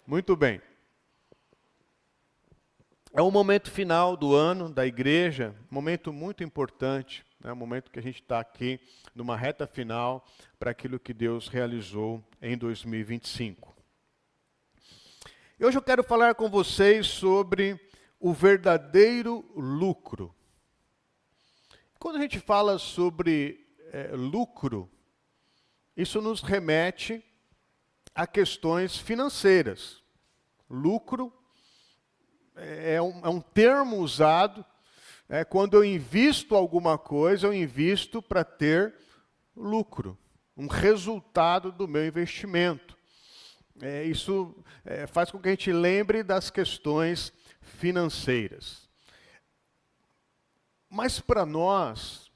Muito bem. É um momento final do ano da igreja, um momento muito importante, um momento que a gente está aqui numa reta final para aquilo que Deus realizou em 2025. E hoje eu quero falar com vocês sobre o verdadeiro lucro. Quando a gente fala sobre lucro, isso nos remete a questões financeiras. Lucro é um termo usado quando eu invisto alguma coisa, eu invisto para ter lucro, um resultado do meu investimento. Isso faz com que a gente lembre das questões financeiras. Mas para nós,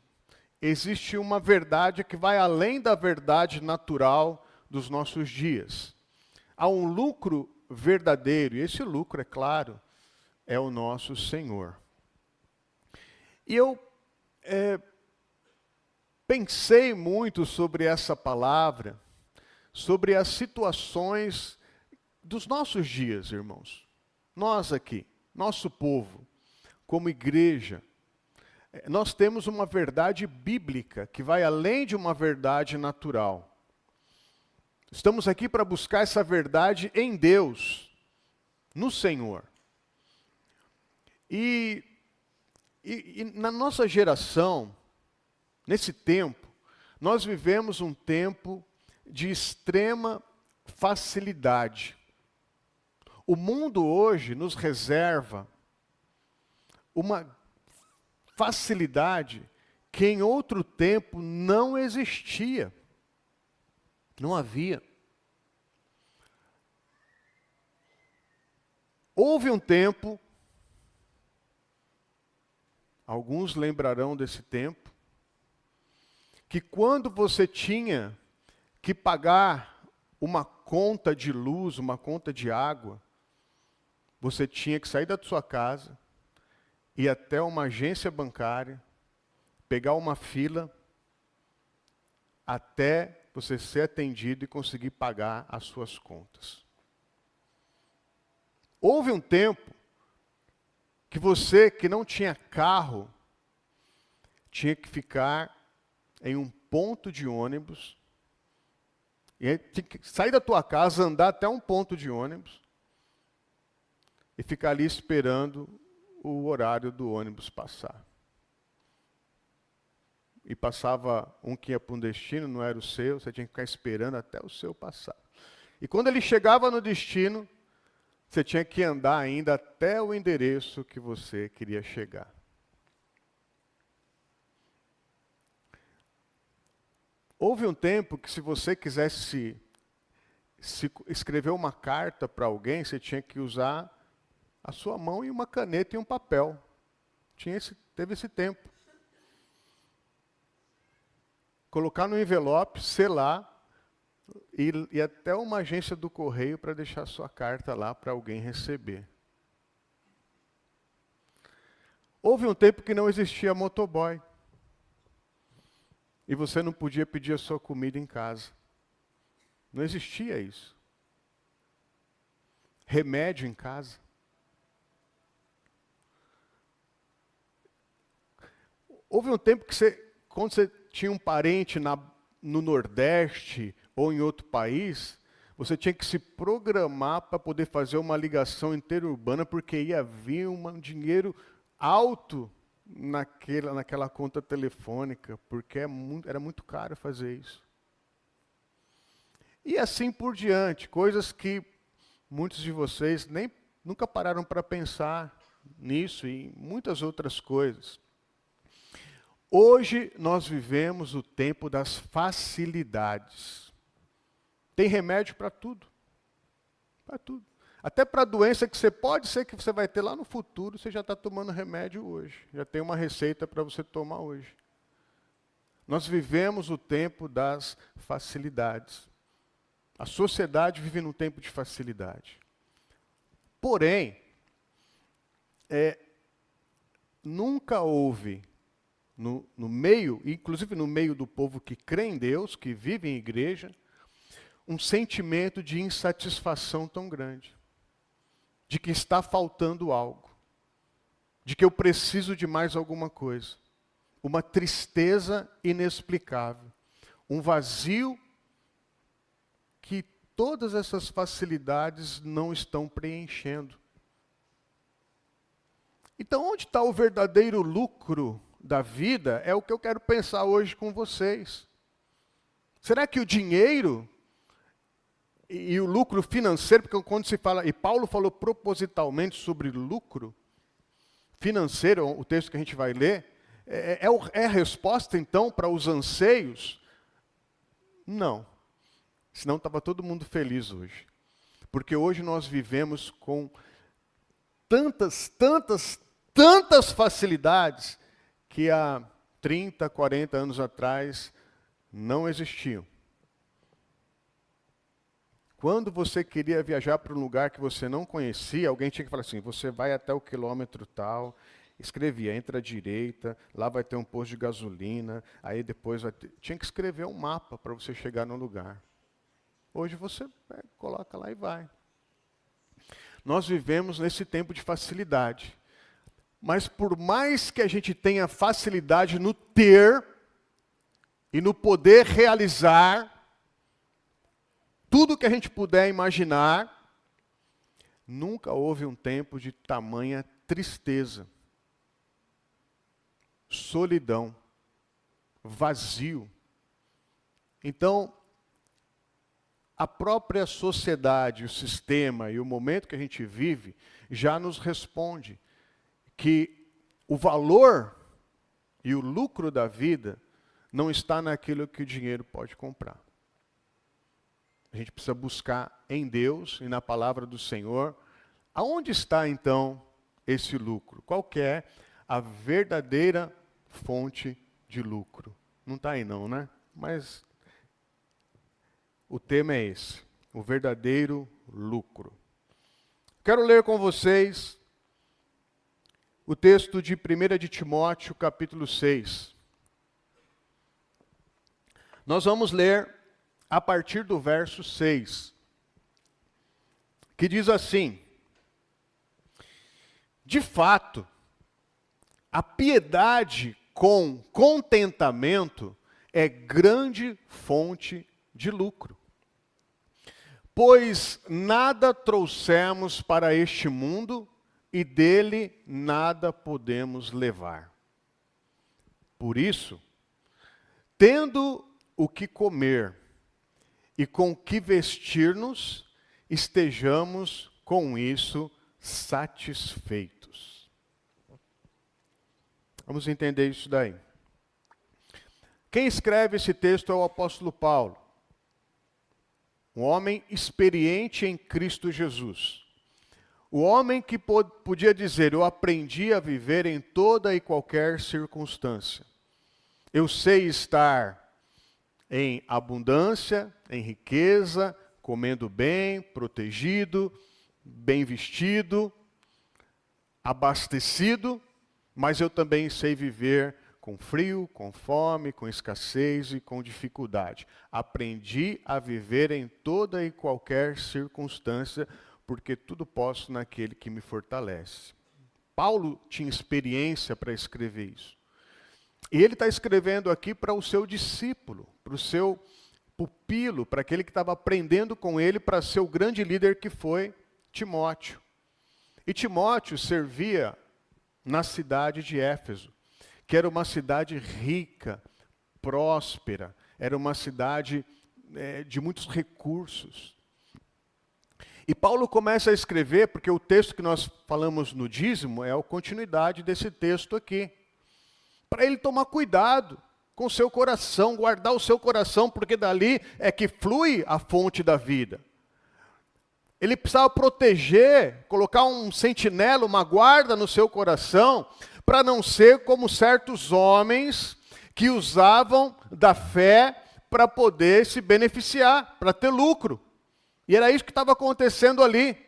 existe uma verdade que vai além da verdade natural dos nossos dias. Há um lucro verdadeiro, e esse lucro, é claro, é o nosso Senhor. E eu pensei muito sobre essa palavra, sobre as situações dos nossos dias, irmãos. Nós aqui, nosso povo, como igreja, nós temos uma verdade bíblica que vai além de uma verdade natural. Estamos aqui para buscar essa verdade em Deus, no Senhor. E na nossa geração, nesse tempo, nós vivemos um tempo de extrema facilidade. O mundo hoje nos reserva uma facilidade que em outro tempo não existia. Não havia. Houve um tempo, alguns lembrarão desse tempo, que quando você tinha que pagar uma conta de luz, uma conta de água, você tinha que sair da sua casa, ir até uma agência bancária, pegar uma fila, até você ser atendido e conseguir pagar as suas contas. Houve um tempo que você que não tinha carro, tinha que ficar em um ponto de ônibus, e tinha que sair da tua casa, andar até um ponto de ônibus, e ficar ali esperando o horário do ônibus passar. E passava um que ia para um destino, não era o seu, você tinha que ficar esperando até o seu passar. E quando ele chegava no destino, você tinha que andar ainda até o endereço que você queria chegar. Houve um tempo que se você quisesse escrever uma carta para alguém, você tinha que usar a sua mão e uma caneta e um papel. Teve esse tempo. Colocar no envelope, selar, e até uma agência do correio para deixar sua carta lá para alguém receber. Houve um tempo que não existia motoboy. E você não podia pedir a sua comida em casa. Não existia isso. Remédio em casa. Houve um tempo que quando você tinha um parente no Nordeste ou em outro país, você tinha que se programar para poder fazer uma ligação interurbana, porque ia vir um dinheiro alto naquela conta telefônica, porque era muito caro fazer isso. E assim por diante, coisas que muitos de vocês nunca pararam para pensar nisso e muitas outras coisas. Hoje nós vivemos o tempo das facilidades. Tem remédio para tudo. Para tudo. Até para a doença que pode ser que você vai ter lá no futuro, você já está tomando remédio hoje. Já tem uma receita para você tomar hoje. Nós vivemos o tempo das facilidades. A sociedade vive num tempo de facilidade. Porém, nunca houve no meio, inclusive no meio do povo que crê em Deus, que vive em igreja, um sentimento de insatisfação tão grande. de que está faltando algo, de que eu preciso de mais alguma coisa. Uma tristeza inexplicável, um vazio que todas essas facilidades não estão preenchendo. Então, onde está o verdadeiro lucro da vida? É o que eu quero pensar hoje com vocês. Será que o dinheiro e o lucro financeiro, porque quando se fala, e Paulo falou propositalmente sobre lucro financeiro, o texto que a gente vai ler, é a resposta então para os anseios? Não. Senão estava todo mundo feliz hoje. Porque hoje nós vivemos com tantas facilidades que há 30, 40 anos atrás não existiam. Quando você queria viajar para um lugar que você não conhecia, alguém tinha que falar assim, você vai até o quilômetro tal, escrevia, entra à direita, lá vai ter um posto de gasolina, aí depois tinha que escrever um mapa para você chegar no lugar. Hoje você coloca lá e vai. Nós vivemos nesse tempo de facilidade. Mas por mais que a gente tenha facilidade no ter e no poder realizar tudo que a gente puder imaginar, nunca houve um tempo de tamanha tristeza, solidão, vazio. Então, a própria sociedade, o sistema e o momento que a gente vive já nos responde que o valor e o lucro da vida não está naquilo que o dinheiro pode comprar. A gente precisa buscar em Deus e na palavra do Senhor. Aonde está então esse lucro? Qual que é a verdadeira fonte de lucro? Não está aí não, né? Mas o tema é esse, o verdadeiro lucro. Quero ler com vocês o texto de 1 de Timóteo, capítulo 6. Nós vamos ler a partir do verso 6, que diz assim: de fato, a piedade com contentamento é grande fonte de lucro. Pois nada trouxemos para este mundo e dele nada podemos levar. Por isso, tendo o que comer e com o que vestir-nos, estejamos com isso satisfeitos. Vamos entender isso daí. Quem escreve esse texto é o apóstolo Paulo. Um homem experiente em Cristo Jesus. O homem que podia dizer, eu aprendi a viver em toda e qualquer circunstância. Eu sei estar em abundância, em riqueza, comendo bem, protegido, bem vestido, abastecido, mas eu também sei viver com frio, com fome, com escassez e com dificuldade. Aprendi a viver em toda e qualquer circunstância, porque tudo posso naquele que me fortalece. Paulo tinha experiência para escrever isso. E ele está escrevendo aqui para o seu discípulo, para o seu pupilo, para aquele que estava aprendendo com ele, para ser o grande líder que foi Timóteo. E Timóteo servia na cidade de Éfeso, que era uma cidade rica, próspera, era uma cidade de muitos recursos. E Paulo começa a escrever, porque o texto que nós falamos no dízimo é a continuidade desse texto aqui. Para ele tomar cuidado com o seu coração, guardar o seu coração, porque dali é que flui a fonte da vida. Ele precisava proteger, colocar um sentinela, uma guarda no seu coração, para não ser como certos homens que usavam da fé para poder se beneficiar, para ter lucro. E era isso que estava acontecendo ali.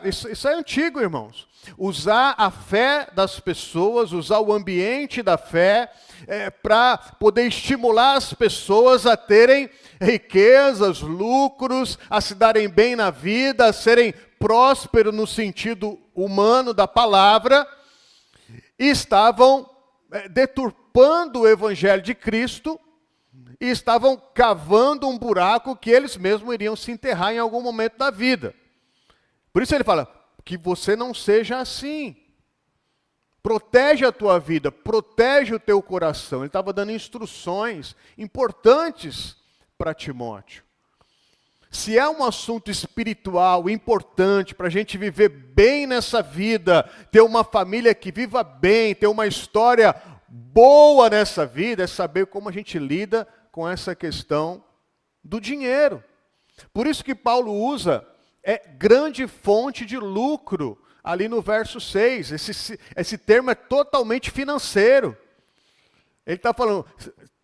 Isso é antigo, irmãos. Usar a fé das pessoas, usar o ambiente da fé, para poder estimular as pessoas a terem riquezas, lucros, a se darem bem na vida, a serem próspero no sentido humano da palavra, e estavam deturpando o evangelho de Cristo, e estavam cavando um buraco que eles mesmos iriam se enterrar em algum momento da vida. Por isso ele fala, que você não seja assim. Protege a tua vida, protege o teu coração. Ele estava dando instruções importantes para Timóteo. Se é um assunto espiritual importante para a gente viver bem nessa vida, ter uma família que viva bem, ter uma história boa nessa vida, é saber como a gente lida com essa questão do dinheiro. Por isso que Paulo usa grande fonte de lucro ali no verso 6. Esse termo é totalmente financeiro. Ele está falando,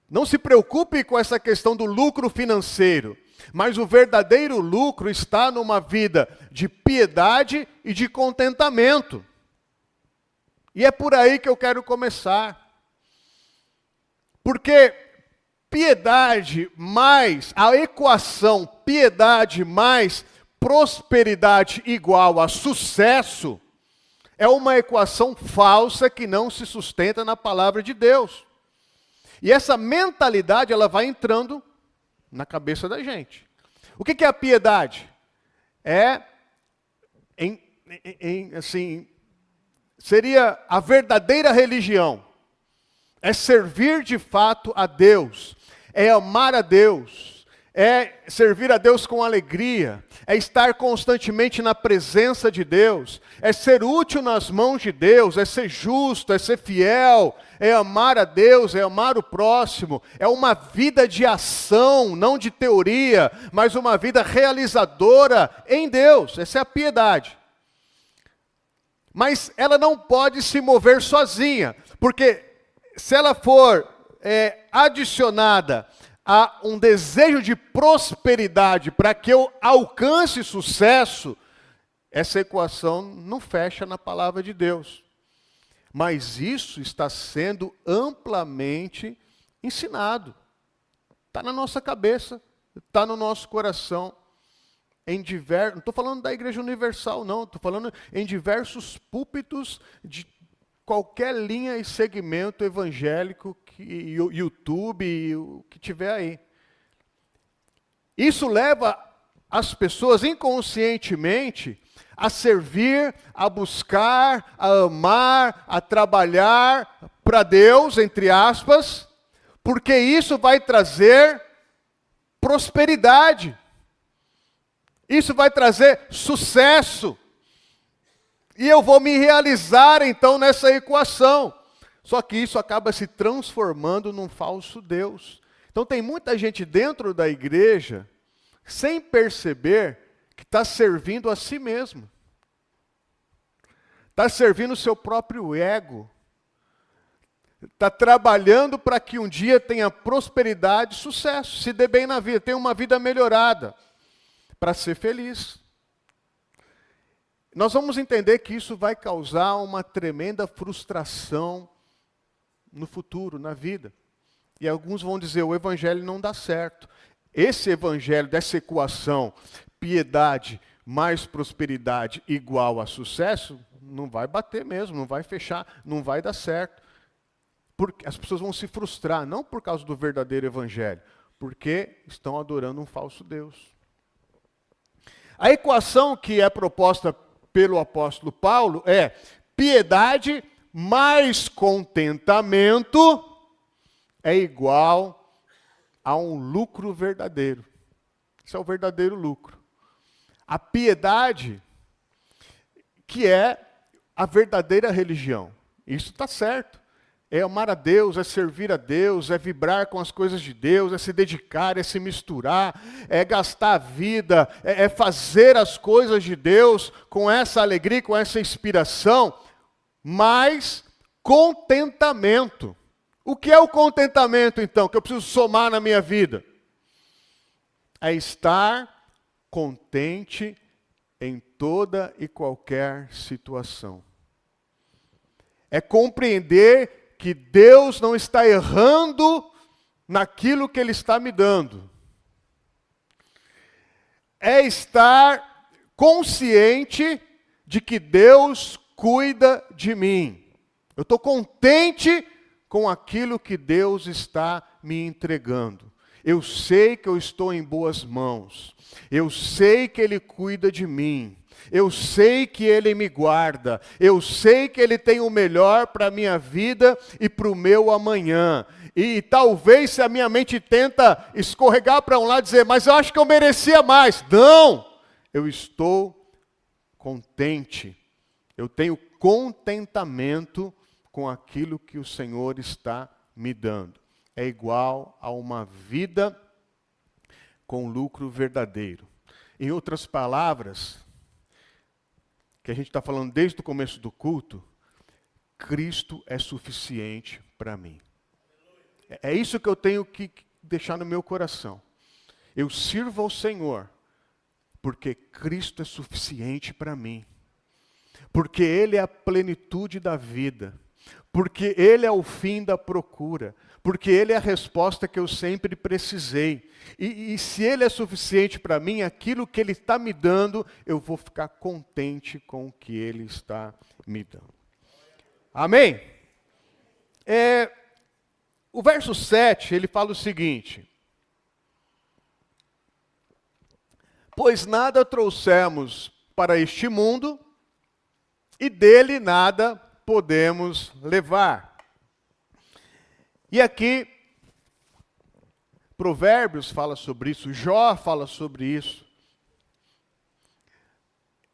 não se preocupe com essa questão do lucro financeiro, mas o verdadeiro lucro está numa vida de piedade e de contentamento. E é por aí que eu quero começar. Porque piedade mais, a equação piedade mais prosperidade igual a sucesso, é uma equação falsa que não se sustenta na palavra de Deus. E essa mentalidade, ela vai entrando na cabeça da gente. O que é a piedade? Seria a verdadeira religião. É servir de fato a Deus. É amar a Deus. É servir a Deus com alegria. É estar constantemente na presença de Deus. É ser útil nas mãos de Deus. É ser justo, é ser fiel. É amar a Deus, é amar o próximo. É uma vida de ação, não de teoria, mas uma vida realizadora em Deus. Essa é a piedade. Mas ela não pode se mover sozinha, porque se ela for adicionada a um desejo de prosperidade para que eu alcance sucesso, essa equação não fecha na palavra de Deus. Mas isso está sendo amplamente ensinado. Está na nossa cabeça, está no nosso coração. Não estou falando da Igreja Universal, não. Estou falando em diversos púlpitos de qualquer linha e segmento evangélico, YouTube, o que tiver aí. Isso leva as pessoas inconscientemente a servir, a buscar, a amar, a trabalhar para Deus, entre aspas, porque isso vai trazer prosperidade. Isso vai trazer sucesso. E eu vou me realizar então nessa equação. Só que isso acaba se transformando num falso Deus. Então tem muita gente dentro da igreja, sem perceber, que está servindo a si mesmo. Está servindo o seu próprio ego. Está trabalhando para que um dia tenha prosperidade e sucesso, se dê bem na vida, tenha uma vida melhorada, para ser feliz. Nós vamos entender que isso vai causar uma tremenda frustração no futuro, na vida. E alguns vão dizer, o evangelho não dá certo. Esse evangelho, dessa equação, piedade mais prosperidade igual a sucesso, não vai bater mesmo, não vai fechar, não vai dar certo. Porque as pessoas vão se frustrar, não por causa do verdadeiro evangelho, porque estão adorando um falso Deus. A equação que é proposta pelo apóstolo Paulo é piedade mais contentamento é igual a um lucro verdadeiro. Isso é o verdadeiro lucro. A piedade, que é a verdadeira religião. Isso está certo. É amar a Deus, é servir a Deus, é vibrar com as coisas de Deus, é se dedicar, é se misturar, é gastar a vida, é fazer as coisas de Deus com essa alegria, com essa inspiração, mas contentamento. O que é o contentamento, então, que eu preciso somar na minha vida? É estar contente em toda e qualquer situação. É compreender que Deus não está errando naquilo que Ele está me dando. É estar consciente de que Deus cuida de mim. Eu estou contente com aquilo que Deus está me entregando. Eu sei que eu estou em boas mãos. Eu sei que Ele cuida de mim. Eu sei que Ele me guarda. Eu sei que Ele tem o melhor para a minha vida e para o meu amanhã. E talvez se a minha mente tenta escorregar para um lado e dizer, mas eu acho que eu merecia mais. Não! Eu estou contente. Eu tenho contentamento com aquilo que o Senhor está me dando. É igual a uma vida com lucro verdadeiro. Em outras palavras, que a gente está falando desde o começo do culto, Cristo é suficiente para mim. É isso que eu tenho que deixar no meu coração. Eu sirvo ao Senhor, porque Cristo é suficiente para mim. Porque Ele é a plenitude da vida. Porque Ele é o fim da procura. Porque Ele é a resposta que eu sempre precisei. E se Ele é suficiente para mim, aquilo que Ele está me dando, eu vou ficar contente com o que Ele está me dando. Amém? O verso 7, ele fala o seguinte. Pois nada trouxemos para este mundo, e dele nada podemos levar. E aqui, Provérbios fala sobre isso, Jó fala sobre isso.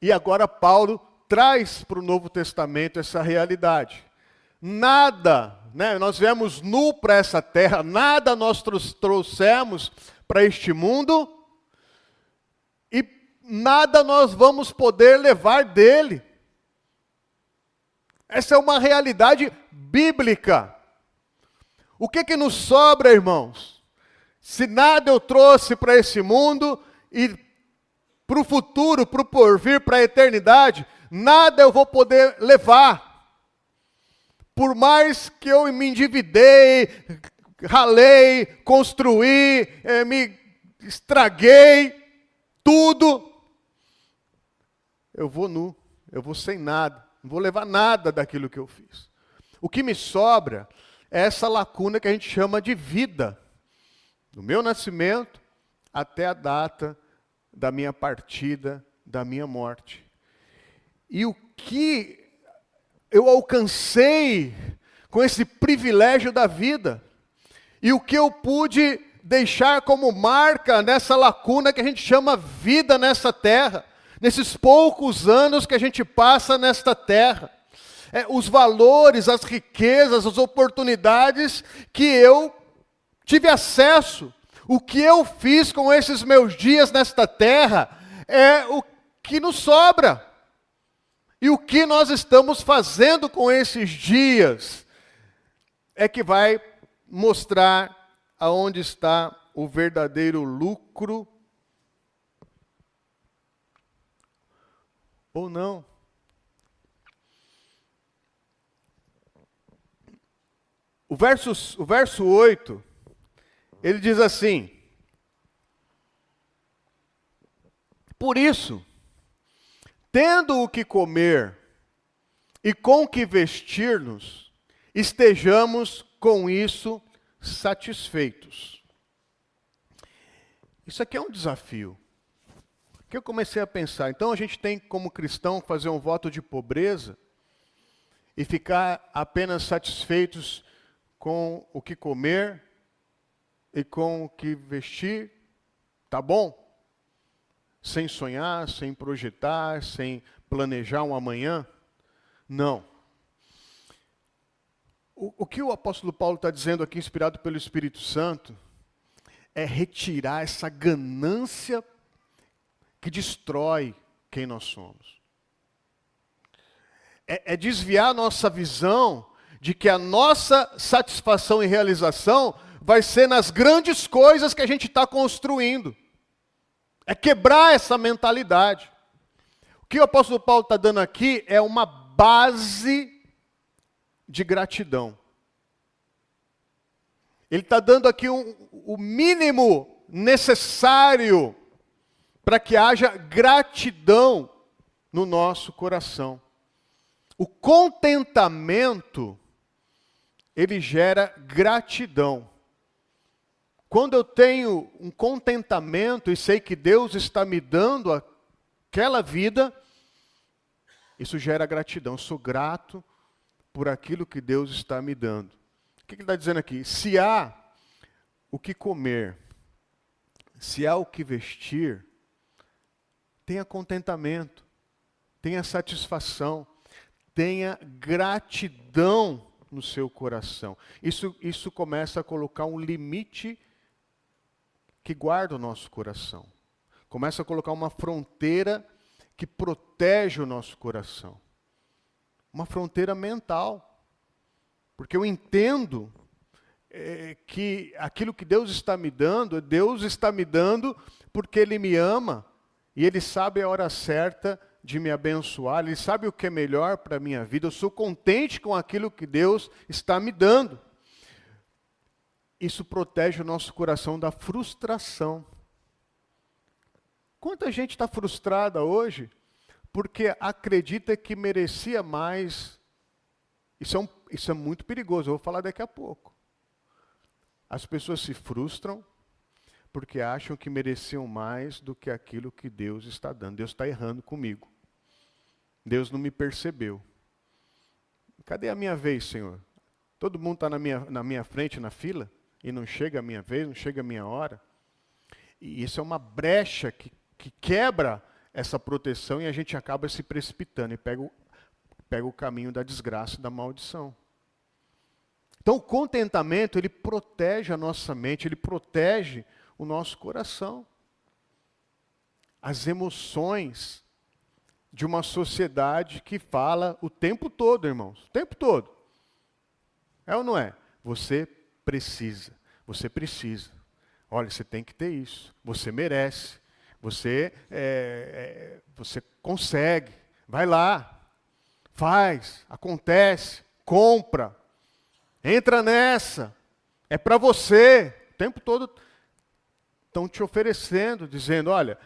E agora Paulo traz para o Novo Testamento essa realidade. Nada, nós viemos nu para essa terra, nada nós trouxemos para este mundo, e nada nós vamos poder levar dele. Essa é uma realidade bíblica. O que nos sobra, irmãos? Se nada eu trouxe para esse mundo e para o futuro, para o porvir, para a eternidade, nada eu vou poder levar. Por mais que eu me endividei, ralei, construí, me estraguei, tudo, eu vou nu, eu vou sem nada, não vou levar nada daquilo que eu fiz. O que me sobra é essa lacuna que a gente chama de vida, do meu nascimento até a data da minha partida, da minha morte. E o que eu alcancei com esse privilégio da vida, e o que eu pude deixar como marca nessa lacuna que a gente chama vida nessa terra, nesses poucos anos que a gente passa nesta terra. Os valores, as riquezas, as oportunidades que eu tive acesso, o que eu fiz com esses meus dias nesta terra, é o que nos sobra. E o que nós estamos fazendo com esses dias é que vai mostrar aonde está o verdadeiro lucro ou não. O verso 8, ele diz assim: por isso, tendo o que comer e com o que vestir-nos, estejamos com isso satisfeitos. Isso aqui é um desafio. Que eu comecei a pensar, então a gente tem como cristão fazer um voto de pobreza e ficar apenas satisfeitos com o que comer e com o que vestir, tá bom? Sem sonhar, sem projetar, sem planejar um amanhã? Não. O que o apóstolo Paulo está dizendo aqui, inspirado pelo Espírito Santo, é retirar essa ganância que destrói quem nós somos. É desviar a nossa visão de que a nossa satisfação e realização vai ser nas grandes coisas que a gente está construindo. É quebrar essa mentalidade. O que o apóstolo Paulo está dando aqui é uma base de gratidão. Ele está dando aqui o mínimo necessário para que haja gratidão no nosso coração. O contentamento, ele gera gratidão. Quando eu tenho um contentamento e sei que Deus está me dando aquela vida, isso gera gratidão. Eu sou grato por aquilo que Deus está me dando. O que ele está dizendo aqui? Se há o que comer, se há o que vestir, tenha contentamento, tenha satisfação, tenha gratidão no seu coração. Isso começa a colocar um limite que guarda o nosso coração. Começa a colocar uma fronteira que protege o nosso coração. Uma fronteira mental. Porque eu entendo que aquilo que Deus está me dando porque Ele me ama e Ele sabe a hora certa de me abençoar, Ele sabe o que é melhor para a minha vida, eu sou contente com aquilo que Deus está me dando. Isso protege o nosso coração da frustração. Quanta gente está frustrada hoje porque acredita que merecia mais. Isso é muito perigoso, eu vou falar daqui a pouco. As pessoas se frustram porque acham que mereciam mais do que aquilo que Deus está dando. Deus está errando comigo. Deus não me percebeu. Cadê a minha vez, Senhor? Todo mundo está na minha frente, na fila, e não chega a minha vez, não chega a minha hora. E isso é uma brecha que quebra essa proteção e a gente acaba se precipitando e pega o caminho da desgraça e da maldição. Então o contentamento, ele protege a nossa mente, ele protege o nosso coração. As emoções de uma sociedade que fala o tempo todo, irmãos, o tempo todo. É ou não é? Você precisa. Olha, você tem que ter isso. Você merece. Você consegue. Vai lá. Faz. Acontece. Compra. Entra nessa. É para você. O tempo todo estão te oferecendo, dizendo, olha...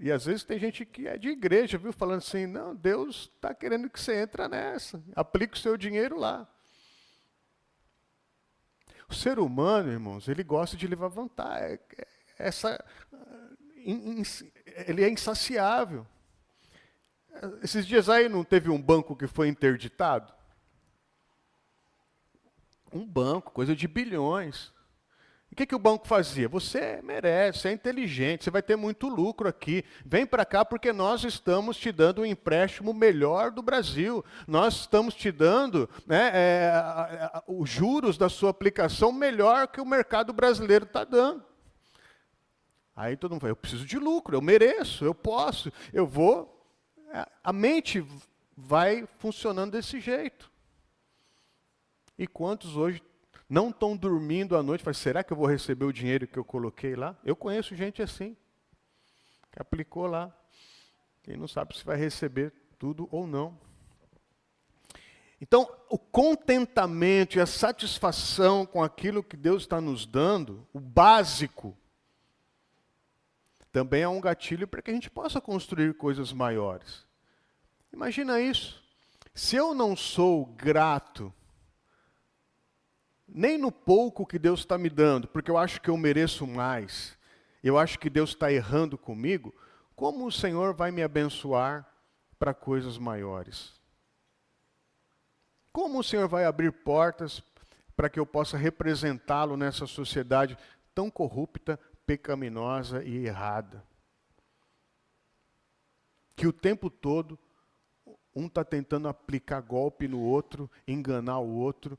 E às vezes tem gente que é de igreja, viu? Falando assim, não, Deus está querendo que você entre nessa. Aplique o seu dinheiro lá. O ser humano, irmãos, ele gosta de levar vantagem. Ele é insaciável. Esses dias aí não teve um banco que foi interditado? Um banco, coisa de bilhões. O que o banco fazia? Você merece, você é inteligente, você vai ter muito lucro aqui. Vem para cá porque nós estamos te dando um empréstimo melhor do Brasil. Nós estamos te dando os juros da sua aplicação melhor que o mercado brasileiro está dando. Aí todo mundo fala, eu preciso de lucro, eu mereço, eu posso, eu vou. A mente vai funcionando desse jeito. E quantos hoje não estão dormindo à noite, falam, será que eu vou receber o dinheiro que eu coloquei lá? Eu conheço gente assim, que aplicou lá, e não sabe se vai receber tudo ou não. Então, o contentamento e a satisfação com aquilo que Deus está nos dando, o básico, também é um gatilho para que a gente possa construir coisas maiores. Imagina isso. Se eu não sou grato, nem no pouco que Deus está me dando, porque eu acho que eu mereço mais, eu acho que Deus está errando comigo, como o Senhor vai me abençoar para coisas maiores? Como o Senhor vai abrir portas para que eu possa representá-lo nessa sociedade tão corrupta, pecaminosa e errada? Que o tempo todo, um está tentando aplicar golpe no outro, enganar o outro,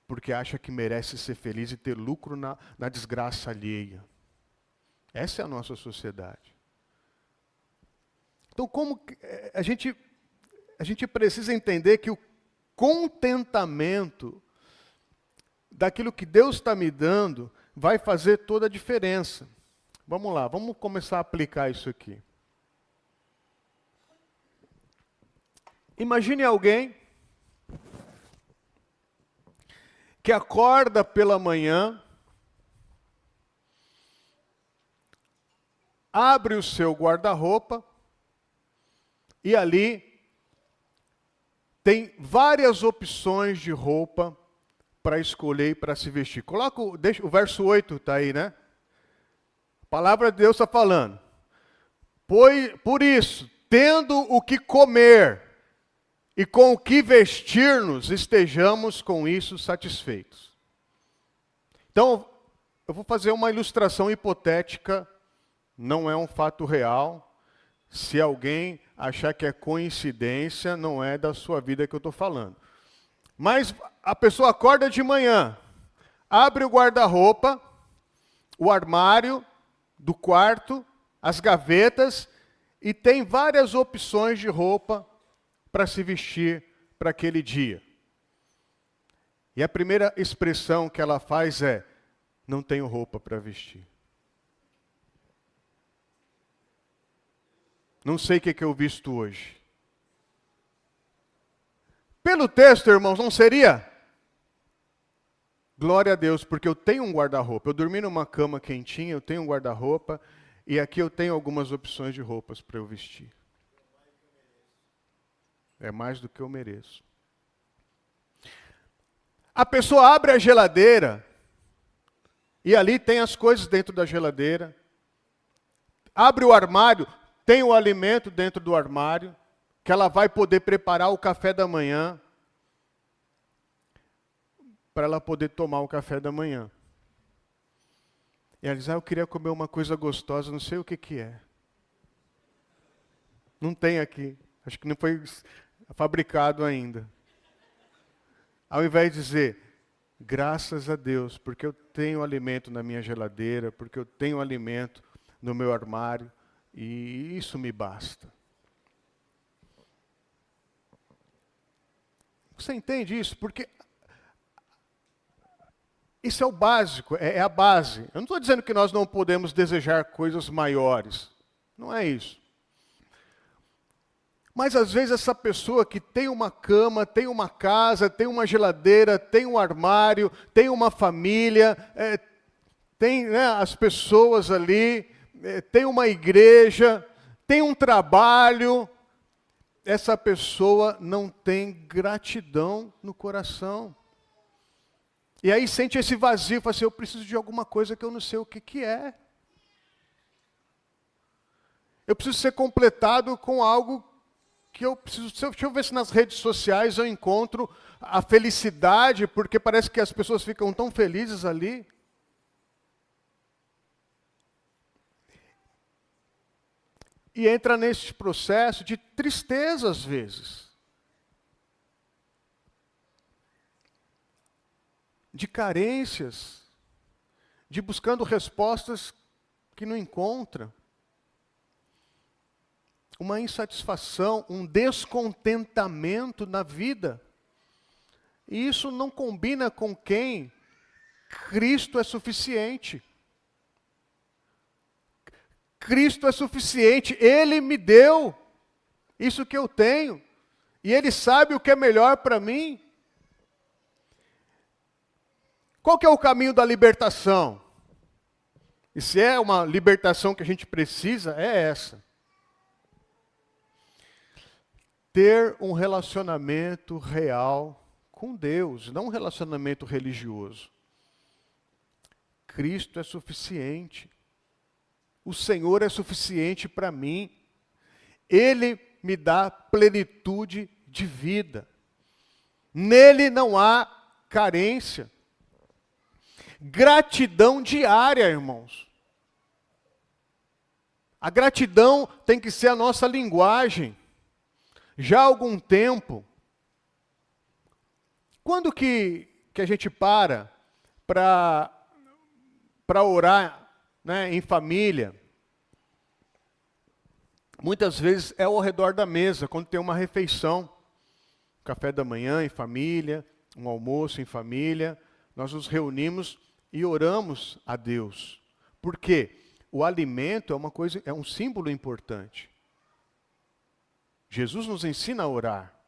porque acha que merece ser feliz e ter lucro na desgraça alheia. Essa é a nossa sociedade. Então, como a gente precisa entender que o contentamento daquilo que Deus está me dando vai fazer toda a diferença. Vamos lá, vamos começar a aplicar isso aqui. Imagine alguém que acorda pela manhã abre o seu guarda-roupa e ali tem várias opções de roupa para escolher e para se vestir. Deixa o verso 8, está aí, né? A palavra de Deus está falando. Por isso, tendo o que comer e com o que vestir-nos, estejamos com isso satisfeitos. Então, eu vou fazer uma ilustração hipotética, não é um fato real. Se alguém achar que é coincidência, não é da sua vida que eu estou falando. Mas a pessoa acorda de manhã, abre o guarda-roupa, o armário do quarto, as gavetas, e tem várias opções de roupa para se vestir para aquele dia. E a primeira expressão que ela faz é: não tenho roupa para vestir. Não sei o que eu visto hoje. Pelo texto, irmãos, não seria? Glória a Deus, porque eu tenho um guarda-roupa. Eu dormi numa cama quentinha, eu tenho um guarda-roupa, e aqui eu tenho algumas opções de roupas para eu vestir. É mais do que eu mereço. A pessoa abre a geladeira, e ali tem as coisas dentro da geladeira. Abre o armário, tem o alimento dentro do armário, que ela vai poder preparar o café da manhã, para ela poder tomar o café da manhã. E ela diz: eu queria comer uma coisa gostosa, não sei o que é. Não tem aqui, acho que não foi fabricado ainda. Ao invés de dizer: graças a Deus, porque eu tenho alimento na minha geladeira, porque eu tenho alimento no meu armário, e isso me basta. Você entende isso? Porque isso é o básico, é a base. Eu não estou dizendo que nós não podemos desejar coisas maiores. Não é isso. Mas às vezes essa pessoa que tem uma cama, tem uma casa, tem uma geladeira, tem um armário, tem uma família, tem, né, as pessoas ali, tem uma igreja, tem um trabalho, essa pessoa não tem gratidão no coração. E aí sente esse vazio, fala assim: eu preciso de alguma coisa que eu não sei o que é. Eu preciso ser completado com algo que eu preciso. Deixa eu ver se nas redes sociais eu encontro a felicidade, porque parece que as pessoas ficam tão felizes ali. E entra nesse processo de tristeza às vezes. De carências, de buscando respostas que não encontra. Uma insatisfação, um descontentamento na vida. E isso não combina com quem Cristo é suficiente. Cristo é suficiente, Ele me deu isso que eu tenho. E Ele sabe o que é melhor para mim. Qual que é o caminho da libertação? E se é uma libertação que a gente precisa, é essa. Ter um relacionamento real com Deus, não um relacionamento religioso. Cristo é suficiente. O Senhor é suficiente para mim. Ele me dá plenitude de vida. Nele não há carência. Gratidão diária, irmãos. A gratidão tem que ser a nossa linguagem. Já há algum tempo, quando que a gente para orar, né, em família? Muitas vezes é ao redor da mesa, quando tem uma refeição. Café da manhã em família, um almoço em família. Nós nos reunimos e oramos a Deus. Por quê? O alimento é um símbolo importante. Jesus nos ensina a orar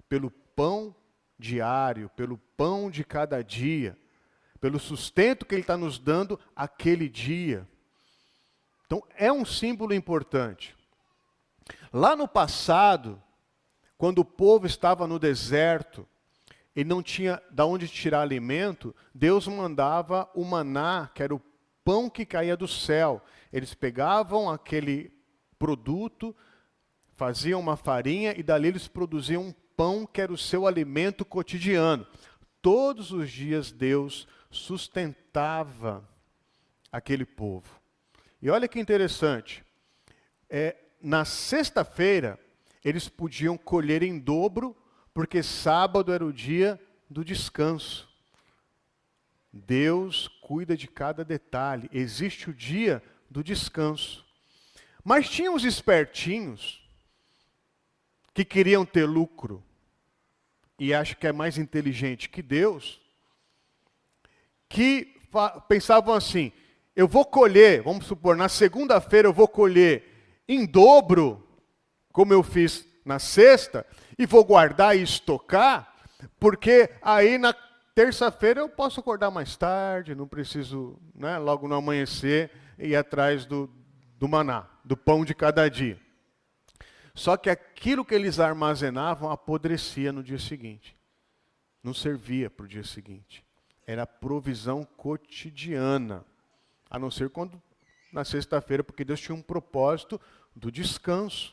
pelo pão diário, pelo pão de cada dia, pelo sustento que Ele está nos dando aquele dia. Então, é um símbolo importante. Lá no passado, quando o povo estava no deserto e não tinha de onde tirar alimento, Deus mandava o maná, que era o pão que caía do céu. Eles pegavam aquele produto, faziam uma farinha e dali eles produziam um pão que era o seu alimento cotidiano. Todos os dias Deus sustentava aquele povo. E olha que interessante, na sexta-feira eles podiam colher em dobro, porque sábado era o dia do descanso. Deus cuida de cada detalhe, existe o dia do descanso. Mas tinha os espertinhos que queriam ter lucro, e acho que é mais inteligente que Deus, que pensavam assim, eu vou colher, vamos supor, na segunda-feira eu vou colher em dobro, como eu fiz na sexta, e vou guardar e estocar, porque aí na terça-feira eu posso acordar mais tarde, não preciso, né, logo no amanhecer, ir atrás do maná, do pão de cada dia. Só que aquilo que eles armazenavam apodrecia no dia seguinte. Não servia para o dia seguinte. Era provisão cotidiana. A não ser quando na sexta-feira, porque Deus tinha um propósito do descanso.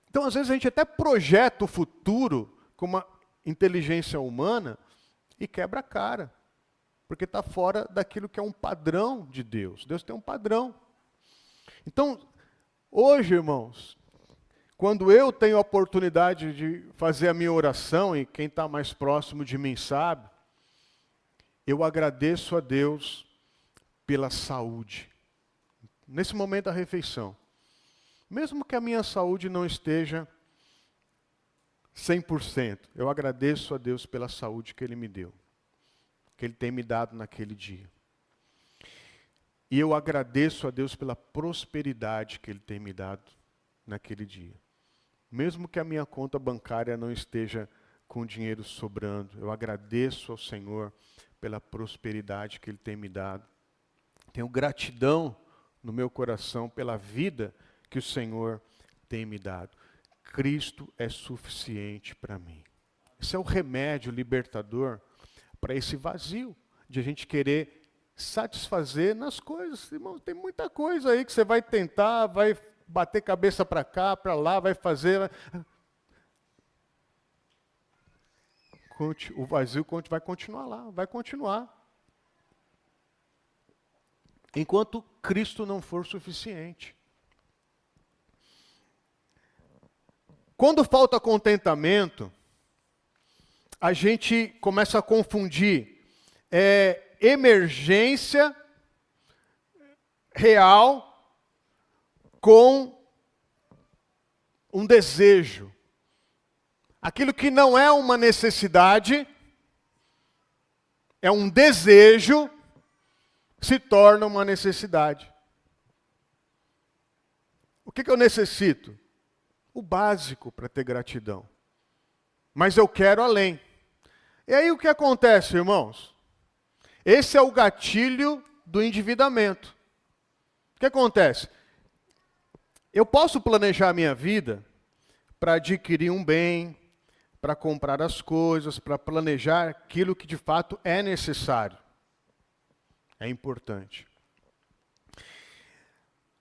Então, às vezes, a gente até projeta o futuro com uma inteligência humana e quebra a cara. Porque está fora daquilo que é um padrão de Deus. Deus tem um padrão. Então, hoje, irmãos, quando eu tenho a oportunidade de fazer a minha oração, e quem está mais próximo de mim sabe, eu agradeço a Deus pela saúde. Nesse momento da refeição. Mesmo que a minha saúde não esteja 100%, eu agradeço a Deus pela saúde que Ele me deu. Que Ele tem me dado naquele dia. E eu agradeço a Deus pela prosperidade que Ele tem me dado naquele dia. Mesmo que a minha conta bancária não esteja com dinheiro sobrando, eu agradeço ao Senhor pela prosperidade que Ele tem me dado. Tenho gratidão no meu coração pela vida que o Senhor tem me dado. Cristo é suficiente para mim. Esse é o remédio libertador para esse vazio de a gente querer satisfazer nas coisas. Irmão, tem muita coisa aí que você vai tentar, vai bater cabeça para cá, para lá, vai fazer. O vazio vai continuar lá, vai continuar. Enquanto Cristo não for suficiente. Quando falta contentamento, a gente começa a confundir emergência real com um desejo. Aquilo que não é uma necessidade, é um desejo, se torna uma necessidade. O que eu necessito? O básico para ter gratidão. Mas eu quero além. E aí o que acontece, irmãos? Esse é o gatilho do endividamento. O que acontece? Eu posso planejar a minha vida para adquirir um bem, para comprar as coisas, para planejar aquilo que de fato é necessário. É importante.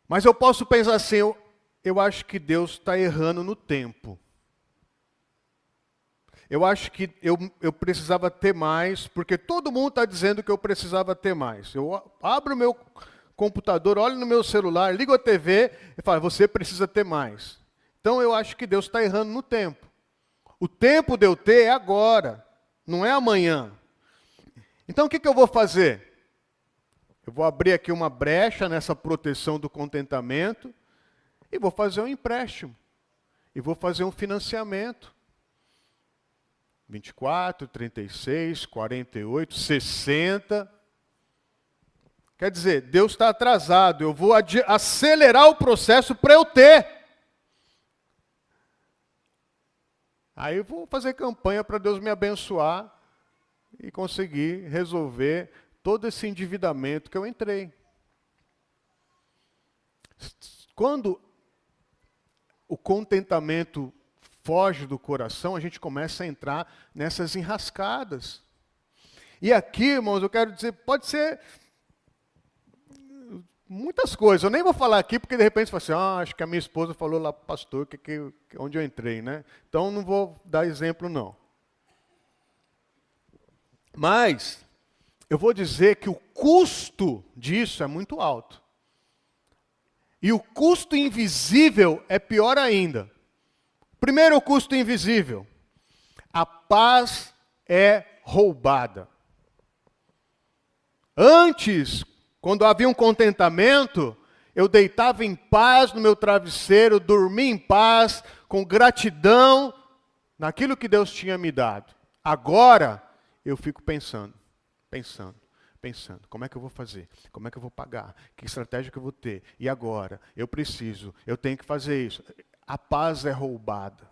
Mas eu posso pensar assim, eu acho que Deus está errando no tempo. Eu acho que eu precisava ter mais, porque todo mundo está dizendo que eu precisava ter mais. Eu abro o meu computador, olho no meu celular, ligo a TV e falo, você precisa ter mais. Então eu acho que Deus está errando no tempo. O tempo de eu ter é agora, não é amanhã. Então o que eu vou fazer? Eu vou abrir aqui uma brecha nessa proteção do contentamento e vou fazer um empréstimo. E vou fazer um financiamento. 24, 36, 48, 60. Quer dizer, Deus está atrasado. Eu vou acelerar o processo para eu ter. Aí eu vou fazer campanha para Deus me abençoar e conseguir resolver todo esse endividamento que eu entrei. Quando o contentamento foge do coração, a gente começa a entrar nessas enrascadas. E aqui, irmãos, eu quero dizer, pode ser muitas coisas. Eu nem vou falar aqui, porque de repente você fala assim, acho que a minha esposa falou lá para o pastor onde eu entrei, né? Então não vou dar exemplo, não. Mas eu vou dizer que o custo disso é muito alto. E o custo invisível é pior ainda. Primeiro, o custo invisível. A paz é roubada. Antes, quando havia um contentamento, eu deitava em paz no meu travesseiro, dormia em paz, com gratidão naquilo que Deus tinha me dado. Agora, eu fico pensando. Como é que eu vou fazer? Como é que eu vou pagar? Que estratégia que eu vou ter? E agora? Eu tenho que fazer isso. A paz é roubada.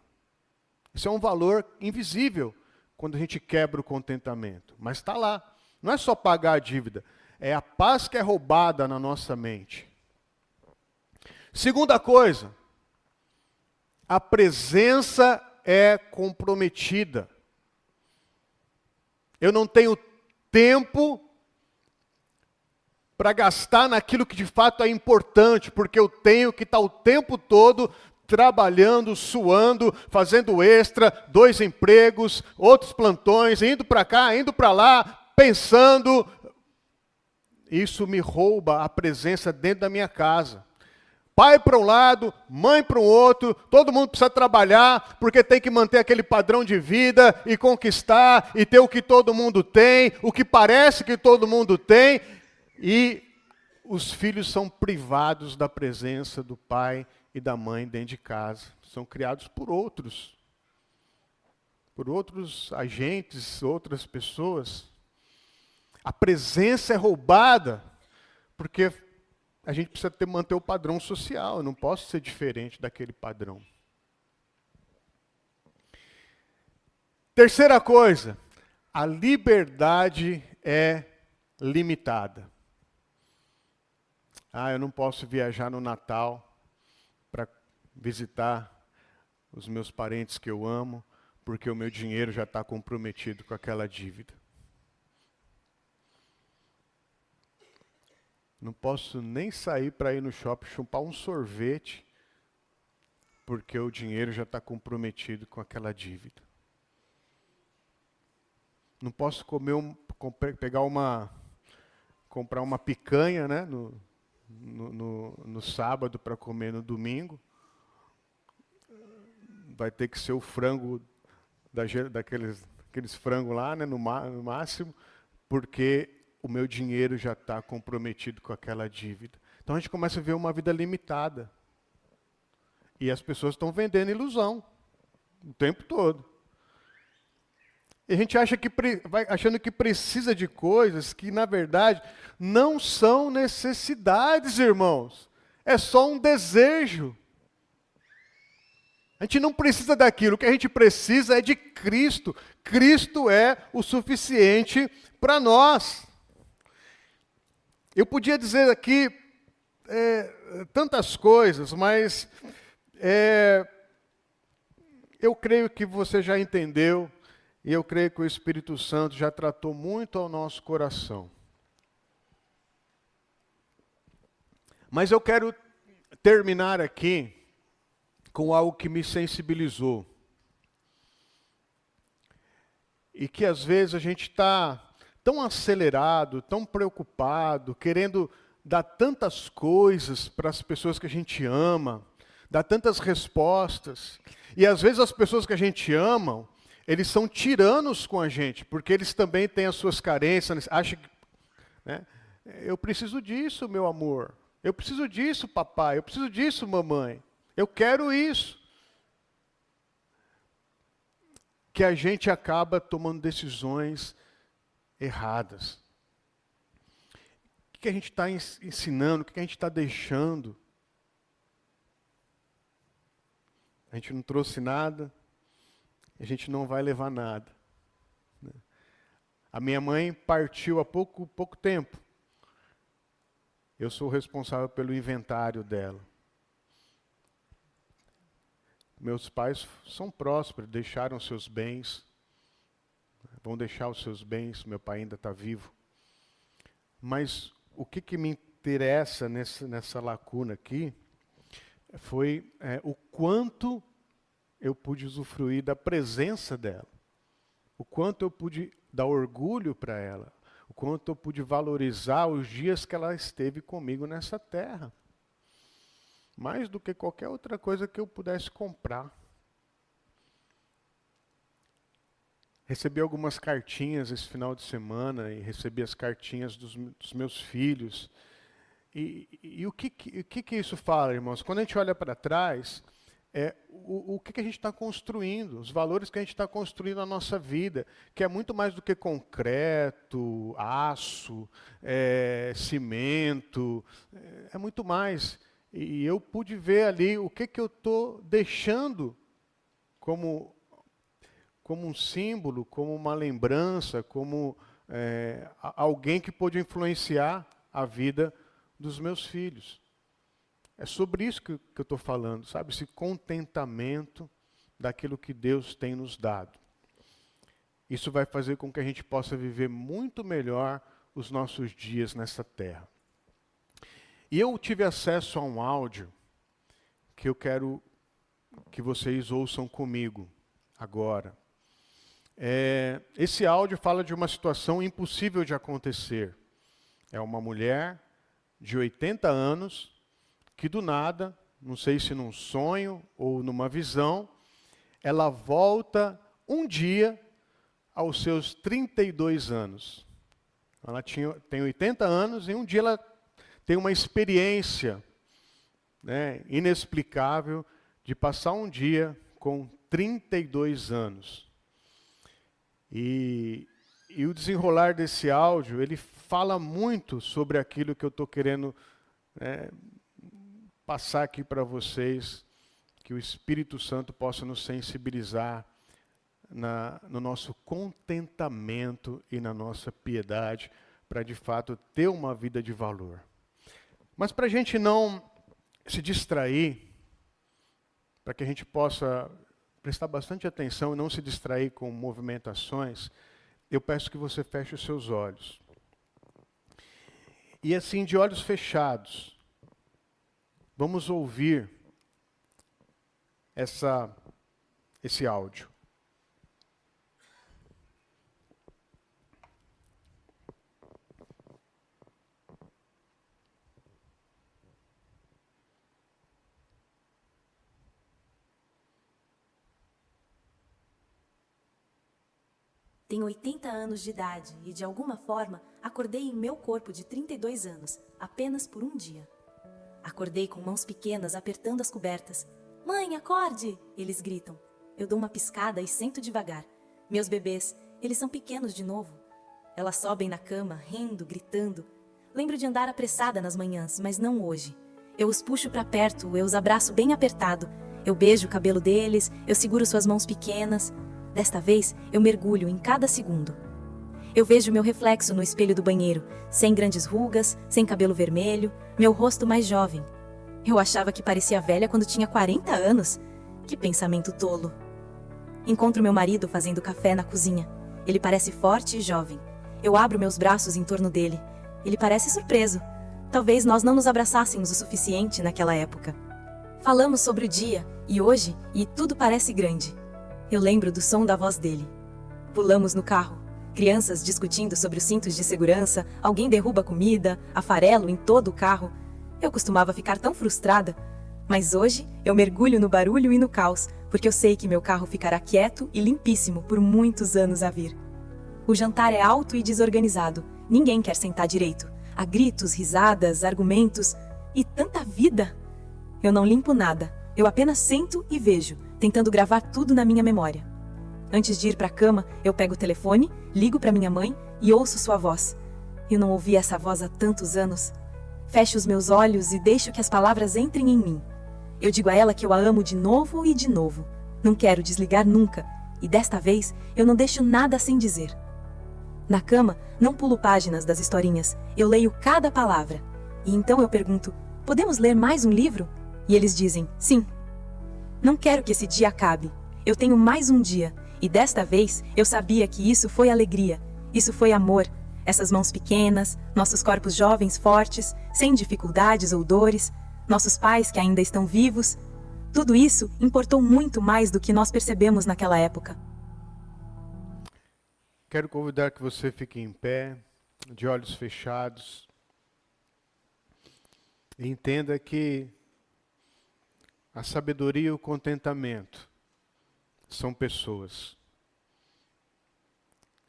Isso é um valor invisível quando a gente quebra o contentamento. Mas está lá. Não é só pagar a dívida. É a paz que é roubada na nossa mente. Segunda coisa. A presença é comprometida. Eu não tenho tempo para gastar naquilo que de fato é importante, porque eu tenho que estar o tempo todo trabalhando, suando, fazendo extra, 2 empregos, outros plantões, indo para cá, indo para lá, pensando. Isso me rouba a presença dentro da minha casa. Pai para um lado, mãe para o outro, todo mundo precisa trabalhar, porque tem que manter aquele padrão de vida e conquistar, e ter o que todo mundo tem, o que parece que todo mundo tem, e os filhos são privados da presença do pai e da mãe dentro de casa. São criados por outros agentes, outras pessoas. A presença é roubada, porque a gente precisa manter o padrão social. Eu não posso ser diferente daquele padrão. Terceira coisa, a liberdade é limitada. Eu não posso viajar no Natal para visitar os meus parentes que eu amo, porque o meu dinheiro já está comprometido com aquela dívida. Não posso nem sair para ir no shopping chupar um sorvete, porque o dinheiro já está comprometido com aquela dívida. Não posso comprar uma picanha, né, no sábado para comer no domingo. Vai ter que ser o frango daqueles frangos lá, né, no máximo, porque o meu dinheiro já está comprometido com aquela dívida. Então a gente começa a ver uma vida limitada. E as pessoas estão vendendo ilusão o tempo todo. E a gente vai achando que precisa de coisas que, na verdade, não são necessidades, irmãos. É só um desejo. A gente não precisa daquilo, o que a gente precisa é de Cristo. Cristo é o suficiente para nós. Eu podia dizer aqui tantas coisas, mas eu creio que você já entendeu, e eu creio que o Espírito Santo já tratou muito ao nosso coração. Mas eu quero terminar aqui com algo que me sensibilizou. E que às vezes a gente está tão acelerado, tão preocupado, querendo dar tantas coisas para as pessoas que a gente ama, dar tantas respostas. E às vezes as pessoas que a gente ama, eles são tiranos com a gente, porque eles também têm as suas carências, acham que, né, eu preciso disso, meu amor. Eu preciso disso, papai. Eu preciso disso, mamãe. Eu quero isso. Que a gente acaba tomando decisões erradas. O que a gente está ensinando? O que a gente está deixando? A gente não trouxe nada, a gente não vai levar nada. A minha mãe partiu há pouco tempo. eu sou responsável pelo inventário dela. Meus pais são prósperos, deixaram seus bens, vão deixar os seus bens, meu pai ainda está vivo. Mas o que me interessa nessa lacuna aqui foi o quanto eu pude usufruir da presença dela, o quanto eu pude dar orgulho para ela, o quanto eu pude valorizar os dias que ela esteve comigo nessa terra. Mais do que qualquer outra coisa que eu pudesse comprar. Recebi algumas cartinhas esse final de semana e recebi as cartinhas dos meus filhos. E o que isso fala, irmãos? Quando a gente olha para trás, o que a gente está construindo, os valores que a gente está construindo na nossa vida, que é muito mais do que concreto, aço, cimento, é muito mais. E eu pude ver ali o que eu estou deixando como um símbolo, como uma lembrança, como alguém que pôde influenciar a vida dos meus filhos. É sobre isso que eu estou falando, sabe? Esse contentamento daquilo que Deus tem nos dado. Isso vai fazer com que a gente possa viver muito melhor os nossos dias nessa terra. E eu tive acesso a um áudio que eu quero que vocês ouçam comigo agora. Esse áudio fala de uma situação impossível de acontecer. É uma mulher de 80 anos que do nada, não sei se num sonho ou numa visão, ela volta um dia aos seus 32 anos. Ela tem 80 anos e um dia ela tem uma experiência, inexplicável de passar um dia com 32 anos. E o desenrolar desse áudio, ele fala muito sobre aquilo que eu estou querendo passar aqui para vocês, que o Espírito Santo possa nos sensibilizar no nosso contentamento e na nossa piedade, para de fato ter uma vida de valor. Mas para a gente não se distrair, para que a gente possa prestar bastante atenção e não se distrair com movimentações, eu peço que você feche os seus olhos. E assim, de olhos fechados, vamos ouvir esse áudio. Tenho 80 anos de idade e, de alguma forma, acordei em meu corpo de 32 anos, apenas por um dia. Acordei com mãos pequenas apertando as cobertas. "Mãe, acorde!" eles gritam. Eu dou uma piscada e sento devagar. Meus bebês, eles são pequenos de novo. Elas sobem na cama, rindo, gritando. Lembro de andar apressada nas manhãs, mas não hoje. Eu os puxo para perto, eu os abraço bem apertado. Eu beijo o cabelo deles, eu seguro suas mãos pequenas. Desta vez, eu mergulho em cada segundo. Eu vejo meu reflexo no espelho do banheiro, sem grandes rugas, sem cabelo vermelho, meu rosto mais jovem. Eu achava que parecia velha quando tinha 40 anos. Que pensamento tolo. Encontro meu marido fazendo café na cozinha. Ele parece forte e jovem. Eu abro meus braços em torno dele. Ele parece surpreso. Talvez nós não nos abraçássemos o suficiente naquela época. Falamos sobre o dia, e hoje, e tudo parece grande. Eu lembro do som da voz dele. Pulamos no carro. Crianças discutindo sobre os cintos de segurança, alguém derruba comida, farelo em todo o carro. Eu costumava ficar tão frustrada. Mas hoje, eu mergulho no barulho e no caos, porque eu sei que meu carro ficará quieto e limpíssimo por muitos anos a vir. O jantar é alto e desorganizado. Ninguém quer sentar direito. Há gritos, risadas, argumentos e tanta vida. Eu não limpo nada. Eu apenas sento e vejo, tentando gravar tudo na minha memória. Antes de ir para a cama, eu pego o telefone, ligo para minha mãe e ouço sua voz. Eu não ouvi essa voz há tantos anos. Fecho os meus olhos e deixo que as palavras entrem em mim. Eu digo a ela que eu a amo de novo e de novo. Não quero desligar nunca. E desta vez, eu não deixo nada sem dizer. Na cama, não pulo páginas das historinhas. Eu leio cada palavra. E então eu pergunto: podemos ler mais um livro? E eles dizem: sim. Não quero que esse dia acabe. Eu tenho mais um dia. E desta vez, eu sabia que isso foi alegria. Isso foi amor. Essas mãos pequenas, nossos corpos jovens fortes, sem dificuldades ou dores, nossos pais que ainda estão vivos. Tudo isso importou muito mais do que nós percebemos naquela época. Quero convidar que você fique em pé, de olhos fechados, e entenda que a sabedoria e o contentamento são pessoas.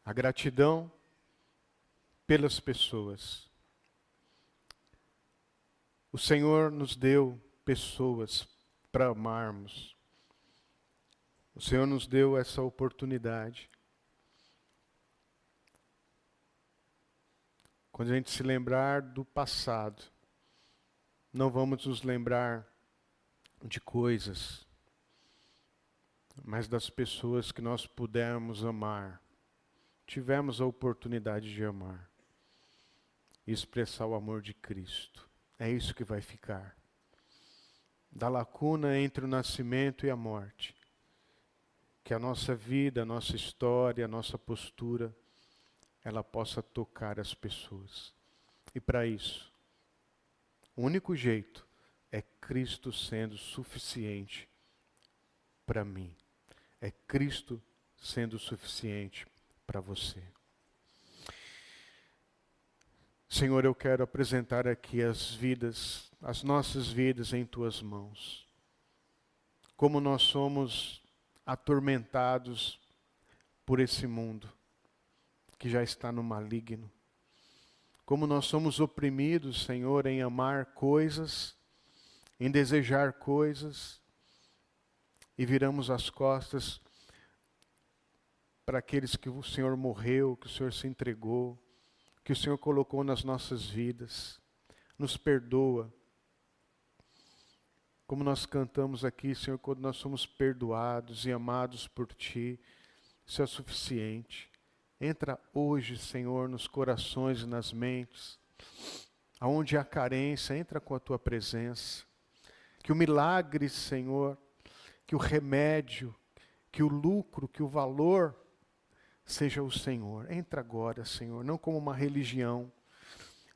A gratidão pelas pessoas. O Senhor nos deu pessoas para amarmos. O Senhor nos deu essa oportunidade. Quando a gente se lembrar do passado, não vamos nos lembrar de coisas, mas das pessoas que nós pudermos amar. Tivemos a oportunidade de amar e expressar o amor de Cristo. É isso que vai ficar. Da lacuna entre o nascimento e a morte. Que a nossa vida, a nossa história, a nossa postura, ela possa tocar as pessoas. E para isso, o único jeito é Cristo sendo suficiente para mim. É Cristo sendo suficiente para você. Senhor, eu quero apresentar aqui as nossas vidas em Tuas mãos. Como nós somos atormentados por esse mundo que já está no maligno. Como nós somos oprimidos, Senhor, em amar coisas, em desejar coisas, e viramos as costas para aqueles que o Senhor morreu, que o Senhor se entregou, que o Senhor colocou nas nossas vidas. Nos perdoa. Como nós cantamos aqui, Senhor, quando nós somos perdoados e amados por Ti, isso é suficiente. Entra hoje, Senhor, nos corações e nas mentes. Aonde há carência, entra com a Tua presença. Que o milagre, Senhor, que o remédio, que o lucro, que o valor seja o Senhor. Entra agora, Senhor, não como uma religião,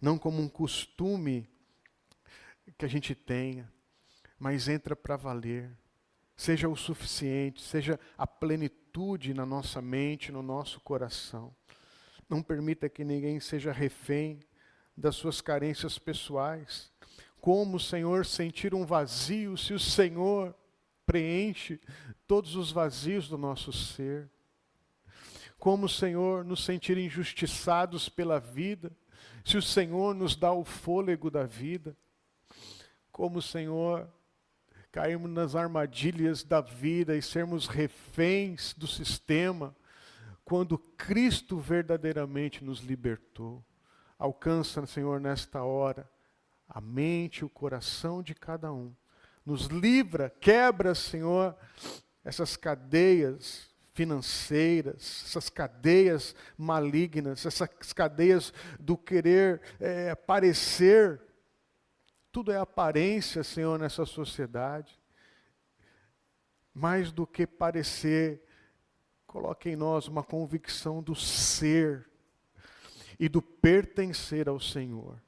não como um costume que a gente tenha, mas entra para valer. Seja o suficiente, seja a plenitude na nossa mente, no nosso coração. Não permita que ninguém seja refém das suas carências pessoais. Como, Senhor, sentir um vazio se o Senhor preenche todos os vazios do nosso ser? Como, Senhor, nos sentir injustiçados pela vida, se o Senhor nos dá o fôlego da vida? Como, Senhor, cairmos nas armadilhas da vida e sermos reféns do sistema, quando Cristo verdadeiramente nos libertou? Alcança, Senhor, nesta hora, a mente e o coração de cada um. Nos livra, quebra, Senhor, essas cadeias financeiras, essas cadeias malignas, essas cadeias do querer parecer. Tudo é aparência, Senhor, nessa sociedade. Mais do que parecer, coloque em nós uma convicção do ser e do pertencer ao Senhor.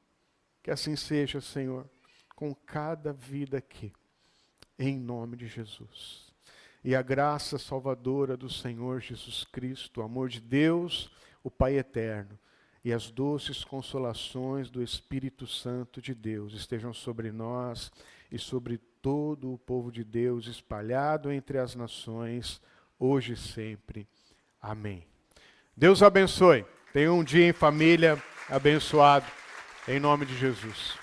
Que assim seja, Senhor, com cada vida aqui, em nome de Jesus. E a graça salvadora do Senhor Jesus Cristo, o amor de Deus, o Pai eterno, e as doces consolações do Espírito Santo de Deus estejam sobre nós e sobre todo o povo de Deus espalhado entre as nações, hoje e sempre. Amém. Deus abençoe. Tenha um dia em família abençoado, em nome de Jesus.